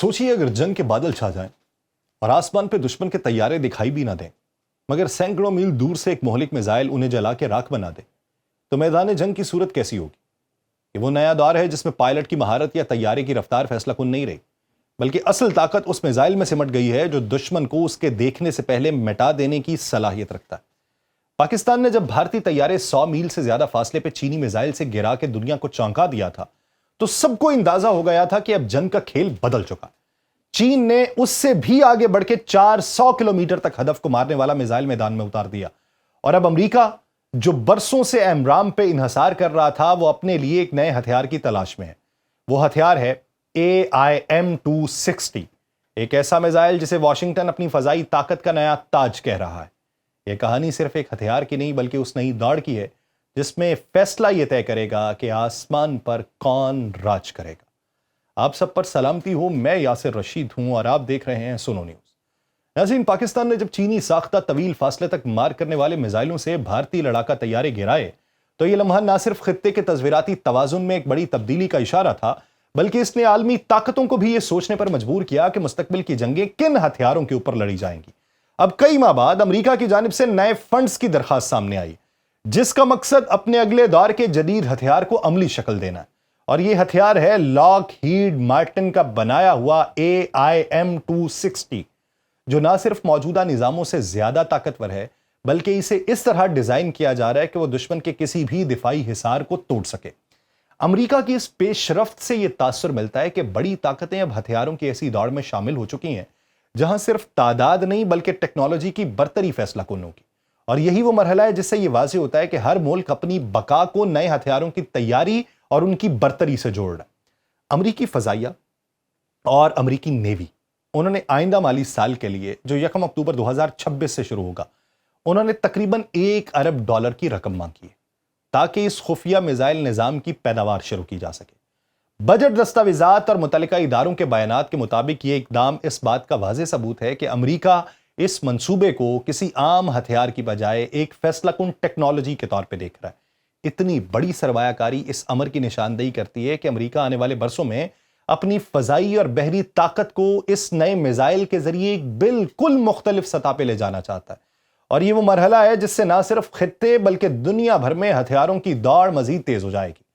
सोचिए अगर जंग के बादल छा जाएं और आसमान पे दुश्मन के तैयारे दिखाई भी ना दें, मगर सैकड़ों मील दूर से एक मोहलिक मिसाइल उन्हें जला के राख बना दे, तो मैदान जंग की सूरत कैसी होगी? ये वो नया दौर है जिसमें पायलट की महारत या तैयारे की रफ्तार फैसला कुन नहीं रही, बल्कि असल ताकत उस मिसाइल में सिमट गई है जो दुश्मन को उसके देखने से पहले मिटा देने की सलाहियत रखता है। पाकिस्तान ने जब भारतीय तैयारे 100 मील से ज्यादा फासले पे चीनी मिसाइल से गिरा के दुनिया को चौंका दिया था, तो सबको अंदाजा हो गया था कि अब जंग का खेल बदल चुका है। चीन ने उससे भी आगे बढ़ के 400 किलोमीटर तक हदफ को मारने वाला मिसाइल मैदान में उतार दिया, और अब अमेरिका जो बरसों से एमराम पे इन्हसार कर रहा था, वो अपने लिए एक नए हथियार की तलाश में है। वो हथियार है AIM-260, एक ऐसा मिसाइल जिसे वॉशिंगटन अपनी फजाई ताकत का नया ताज कह रहा है। यह कहानी सिर्फ एक हथियार की नहीं, बल्कि उस नई दौड़ की है जिसमें फैसला यह तय करेगा कि आसमान पर कौन राज करेगा। आप सब पर सलामती हो, मैं यासिर रशीद हूं और आप देख रहे हैं सुनो न्यूज। नाज़रीन, पाकिस्तान ने जब चीनी साख्ता तवील फासले तक मार करने वाले मिसाइलों से भारतीय लड़ाका तैयारे गिराए, तो यह लम्हा न सिर्फ खित्ते के तस्वीराती तवाजुन में एक बड़ी तब्दीली का इशारा था, बल्कि इसने आलमी ताकतों को भी यह सोचने पर मजबूर किया कि मुस्तकबिल की जंगें किन हथियारों के ऊपर लड़ी जाएंगी। अब कई माह बाद अमेरिका की जानिब से नए फंड्स की दरखास्त सामने आई, जिसका मकसद अपने अगले दौर के जदीद हथियार को अमली शक्ल देना है। और यह हथियार है लॉकहीड मार्टिन का बनाया हुआ AIM-260, जो ना सिर्फ मौजूदा निजामों से ज्यादा ताकतवर है, बल्कि इसे इस तरह डिजाइन किया जा रहा है कि वो दुश्मन के किसी भी दिफाई हिसार को तोड़ सके। अमेरिका की इस पेशरफ्त से यह तासुर मिलता है कि बड़ी ताकतें अब हथियारों की ऐसी दौड़ में शामिल हो चुकी हैं जहां सिर्फ तादाद नहीं, बल्कि टेक्नोलॉजी की बरतरी फैसला कुन होगी। और यही वो मरहला है जिससे यह वाज़ेह होता है कि हर मुल्क अपनी बका को नए हथियारों की तैयारी और उनकी बरतरी से जोड़ रहा है। अमरीकी फजाइया और अमरीकी नेवी, उन्होंने आइंदा माली साल के लिए जो 1 अक्टूबर 2026 से शुरू होगा, उन्होंने तकरीबन $1 अरब की रकम मांगी है ताकि इस खुफिया मिसाइल निजाम की पैदावार शुरू की जा सके। बजट दस्तावेजात और मुतल्लिका इदारों के बयानात के मुताबिक यह इकदाम इस बात का वाज़ेह सबूत है कि अमरीका इस मंसूबे को किसी आम हथियार की बजाय एक फैसला कुन टेक्नोलॉजी के तौर पे देख रहा है। इतनी बड़ी सरमायाकारी इस अमर की निशानदेही करती है कि अमरीका आने वाले बरसों में अपनी फजाई और बहरी ताकत को इस नए मिसाइल के जरिए एक बिल्कुल मुख्तलिफ सतह पे ले जाना चाहता है। और ये वो मरहला है जिससे ना सिर्फ खित्ते बल्कि दुनिया भर में हथियारों की दौड़ मजीद तेज हो जाएगी।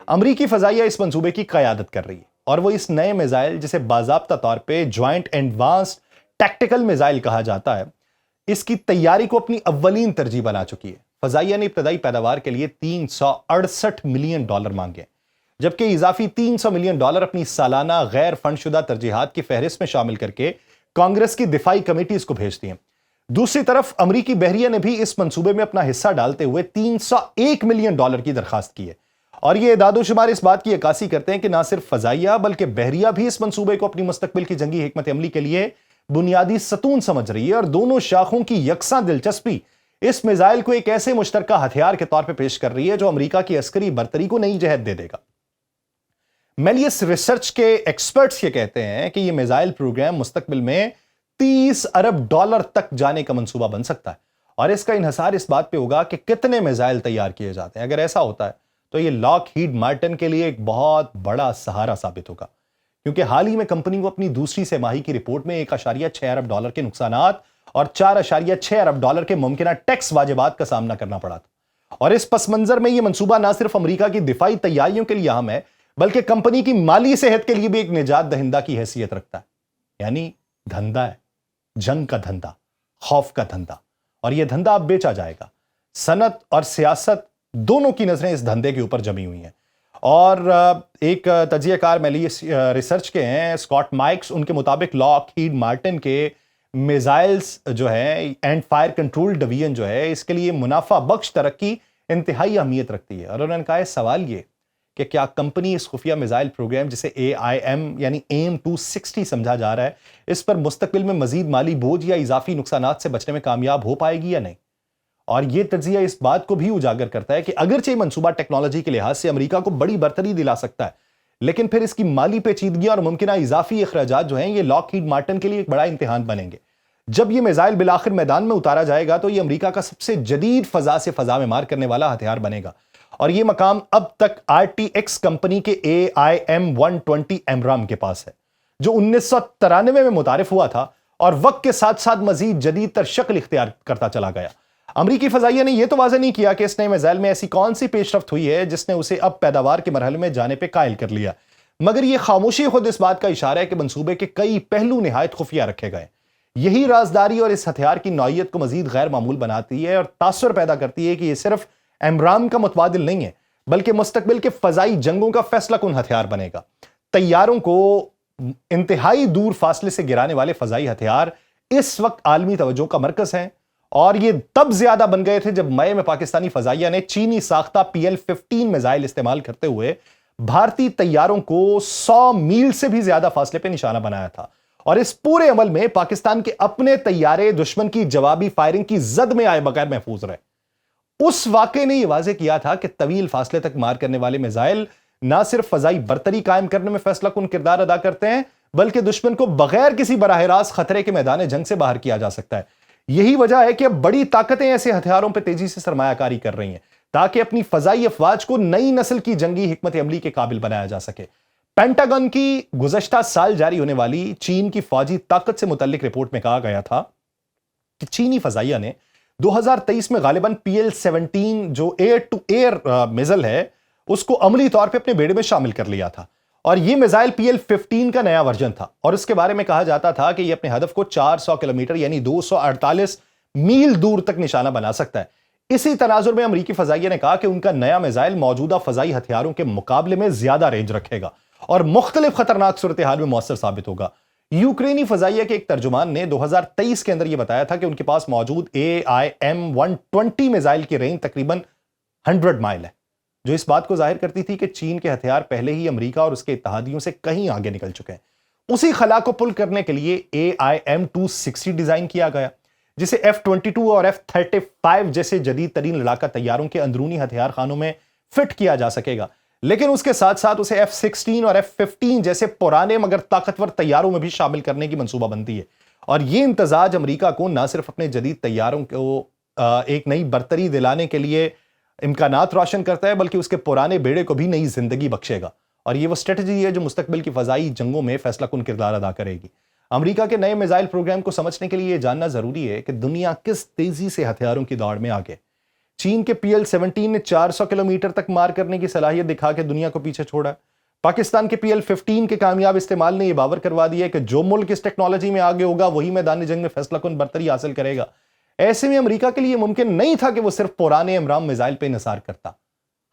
अमरीकी फजाइया इस मंसूबे की कयादत कर रही है, और वो इस नए मिसाइल, जिसे बाज़ाब्ता तौर पे ज्वाइंट एडवांस्ड टैक्टिकल मिसाइल कहा जाता है, इसकी तैयारी को अपनी अव्वलीन तरजीह बना चुकी है। फजाइया ने इब्तदाई पैदावार के लिए $368 मिलियन मांगे, जबकि इजाफी $300 मिलियन अपनी सालाना गैर फंडशुदा तरजीहात की फहरिस्त में शामिल करके कांग्रेस की दिफाई कमेटीज को भेजती हैं। दूसरी तरफ अमरीकी बहरिया ने भी इस मंसूबे में अपना हिस्सा डालते हुए $301 मिलियन की दरखास्त की है। और ये इदादोशुमार इस बात की अक्कासी करते हैं कि ना सिर्फ फजाइया बल्कि बहरिया भी इस मंसूबे को अपनी मुस्तकबिल की जंगी हिकमत अमली के लिए बुनियादी सतून समझ रही है, और दोनों शाखों की यकसां दिलचस्पी इस मिसाइल को एक ऐसे मुश्तरका हथियार के तौर पर पेश कर रही है जो अमरीका की अस्करी बरतरी को नई जहत दे देगा। मेलियस रिसर्च के एक्सपर्ट्स ये कहते हैं कि यह मिसाइल प्रोग्राम मुस्तकबिल में $30 अरब तक जाने का मंसूबा बन सकता है, और इसका इन्हसार इस बात पे होगा कि कितने मिसाइल तैयार किए जाते हैं। अगर ऐसा होता है तो यह लॉकहीड मार्टिन के लिए एक बहुत बड़ा सहारा साबित होगा, क्योंकि हाल ही में कंपनी को अपनी दूसरी तिमाही की रिपोर्ट में $1.6 अरब के नुकसानात और $4.6 अरब के मुमकिना टैक्स वाजिबात का सामना करना पड़ा था। और इस पस मंजर में यह मंसूबा न सिर्फ अमरीका की दिफाई तैयारियों के लिए अहम है, बल्कि कंपनी की माली सेहत के लिए भी एक निजात दहिंदा की हैसियत रखता है। यानी धंधा है, जंग का धंधा, खौफ का धंधा, और यह धंधा अब बेचा जाएगा। सनत और सियासत दोनों की नजरें इस धंधे के ऊपर जमी हुई हैं। और एक तज्जियाकार मेलियस रिसर्च के हैं स्कॉट माइक्स, उनके मुताबिक लॉकहीड मार्टिन के मिसाइल्स जो है एंड फायर कंट्रोल डिवीजन जो है, इसके लिए मुनाफा बख्श तरक्की इंतहाई अहमियत रखती है। और उन्होंने कहा है सवाल ये कि क्या कंपनी इस खुफिया मिसाइल प्रोग्राम जिसे AIM-260 समझा जा रहा है, इस पर मुस्तकबिल में मजीद माली बोझ या इजाफी नुकसानात से बचने में कामयाब हो पाएगी या नहीं। और यह तज्जिया इस बात को भी उजागर करता है कि अगरचे मंसूबा टेक्नोलॉजी के लिहाज से अमेरिका को बड़ी बरतरी दिला सकता है, लेकिन फिर इसकी माली पेचीदगी और मुमकिना इजाफी अखराजात जो हैं, ये लॉकहीड मार्टिन के लिए एक बड़ा इम्तिहान बनेंगे। जब यह मिसाइल बिलाखिर मैदान में उतारा जाएगा तो यह अमेरिका का सबसे जदीद फजा से फजा में मार करने वाला हथियार बनेगा, और यह मकाम अब तक RTX कंपनी के AIM-120 एमराम के पास है। جو 1993 میں متعارف ہوا تھا اور وقت کے ساتھ ساتھ مزید جدید تر شکل اختیار کرتا چلا گیا۔ امریکی فضائیہ نے یہ تو واضح نہیں کیا کہ اس نئے میزائل میں ایسی کون سی پیش رفت ہوئی ہے جس نے اسے اب پیداوار کے مرحلے میں جانے پہ قائل کر لیا، مگر یہ خاموشی خود اس بات کا اشارہ ہے کہ منصوبے کے کئی پہلو نہایت خفیہ رکھے گئے۔ یہی رازداری اور اس ہتھیار کی نوعیت کو مزید غیر معمول بناتی ہے اور تاثر پیدا کرتی ہے کہ یہ صرف ایمرام کا متبادل نہیں ہے بلکہ مستقبل کے فضائی جنگوں کا فیصلہ کن ہتھیار بنے گا۔ طیاروں کو انتہائی دور فاصلے سے گرانے والے فضائی ہتھیار اس وقت عالمی توجہ کا مرکز ہیں، اور یہ تب زیادہ بن گئے تھے جب مئی میں پاکستانی فضائیہ نے چینی ساختہ PL-15 میزائل استعمال کرتے ہوئے بھارتی طیاروں کو 100 میل سے بھی زیادہ فاصلے پہ نشانہ بنایا تھا، اور اس پورے عمل میں پاکستان کے اپنے طیارے دشمن کی جوابی فائرنگ کی زد میں آئے بغیر محفوظ رہے۔ اس واقعے نے یہ واضح کیا تھا کہ طویل فاصلے تک مار کرنے والے میزائل نہ صرف فضائی برتری قائم کرنے میں فیصلہ کن کردار ادا کرتے ہیں بلکہ دشمن کو بغیر کسی براہ راست خطرے کے میدان جنگ سے باہر کیا جا سکتا ہے۔ یہی وجہ ہے کہ اب بڑی طاقتیں ایسے ہتھیاروں پہ تیزی سے سرمایہ کاری کر رہی ہیں تاکہ اپنی فضائی افواج کو نئی نسل کی جنگی حکمت عملی کے قابل بنایا جا سکے۔ پینٹاگن کی گزشتہ سال جاری ہونے والی چین کی فوجی طاقت سے متعلق رپورٹ میں کہا گیا تھا کہ چینی فضائیہ نے 2023 میں غالباً PL-17 جو ایئر ٹو ایئر میزل ہے اس کو عملی طور پہ اپنے بیڑے میں شامل کر لیا تھا، اور یہ میزائل PL-15 کا نیا ورژن تھا، اور اس کے بارے میں کہا جاتا تھا کہ یہ اپنے ہدف کو 400 کلومیٹر یعنی 248 میل دور تک نشانہ بنا سکتا ہے۔ اسی تناظر میں امریکی فضائیہ نے کہا کہ ان کا نیا میزائل موجودہ فضائی ہتھیاروں کے مقابلے میں زیادہ رینج رکھے گا اور مختلف خطرناک صورتحال میں مؤثر ثابت ہوگا۔ یوکرینی فضائیہ کے ایک ترجمان نے 2023 کے اندر یہ بتایا تھا کہ ان کے پاس موجود AIM-120 میزائل کی رینج تقریباً 100 مائل ہے، جو اس بات کو ظاہر کرتی تھی کہ چین کے ہتھیار پہلے ہی امریکہ اور اس کے اتحادیوں سے کہیں آگے نکل چکے ہیں۔ اسی خلا کو پل کرنے کے لیے AIM-260 ڈیزائن کیا گیا، جسے F-22 اور F-35 جیسے جدید ترین لڑاکا طیاروں کے اندرونی ہتھیار خانوں میں فٹ کیا جا سکے گا، لیکن اس کے ساتھ ساتھ اسے F-16 اور F-15 جیسے پرانے مگر طاقتور طیاروں میں بھی شامل کرنے کی منصوبہ بندی ہے۔ اور یہ امتزاج امریکہ کو نہ صرف اپنے جدید طیاروں کو ایک نئی برتری دلانے کے لیے امکانات روشن کرتا ہے بلکہ اس کے پرانے بیڑے کو بھی نئی زندگی بخشے گا، اور یہ وہ اسٹریٹجی ہے جو مستقبل کی فضائی جنگوں میں فیصلہ کن کردار ادا کرے گی۔ امریکہ کے نئے میزائل پروگرام کو سمجھنے کے لیے یہ جاننا ضروری ہے کہ دنیا کس تیزی سے ہتھیاروں کی دوڑ میں آگے۔ چین کے PL-17 نے 400 کلومیٹر تک مار کرنے کی صلاحیت دکھا کے دنیا کو پیچھے چھوڑا۔ پاکستان کے PL-15 کے کامیاب استعمال نے یہ باور کروا دیا کہ جو ملک اس ٹیکنالوجی میں آگے ہوگا وہی میدان جنگ میں فیصلہ کن برتری حاصل کرے گا۔ ایسے میں امریکہ کے لیے ممکن نہیں تھا کہ وہ صرف پرانے ایمرام میزائل پہ انحصار کرتا،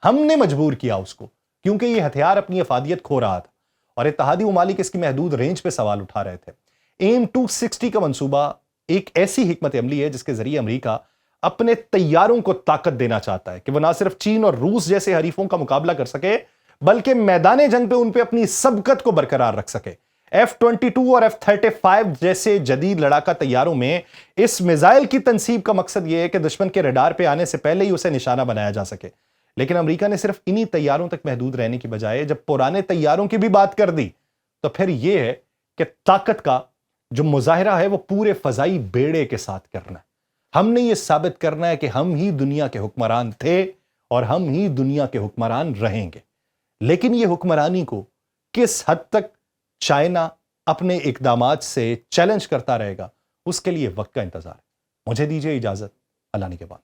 ہم نے مجبور کیا اس کو، کیونکہ یہ ہتھیار اپنی افادیت کھو رہا تھا اور اتحادی ممالک اس کی محدود رینج پہ سوال اٹھا رہے تھے۔ AIM-260 کا منصوبہ ایک ایسی حکمت عملی ہے جس کے ذریعے امریکہ اپنے طیاروں کو طاقت دینا چاہتا ہے کہ وہ نہ صرف چین اور روس جیسے حریفوں کا مقابلہ کر سکے بلکہ میدان جنگ پہ ان پہ اپنی سبقت کو برقرار رکھ سکے۔ F-22 اور F-35 جیسے جدید لڑاکا طیاروں میں اس میزائل کی تنصیب کا مقصد یہ ہے کہ دشمن کے ریڈار پہ آنے سے پہلے ہی اسے نشانہ بنایا جا سکے، لیکن امریکہ نے صرف انہی طیاروں تک محدود رہنے کی بجائے جب پرانے طیاروں کی بھی بات کر دی تو پھر یہ ہے کہ طاقت کا جو مظاہرہ ہے وہ پورے فضائی بیڑے کے ساتھ کرنا ہے۔ ہم نے یہ ثابت کرنا ہے کہ ہم ہی دنیا کے حکمران تھے اور ہم ہی دنیا کے حکمران رہیں گے، لیکن یہ حکمرانی کو کس حد تک چائنا اپنے اقدامات سے چیلنج کرتا رہے گا اس کے لیے وقت کا انتظار ہے۔ مجھے دیجیے اجازت، اللہ نگہبان۔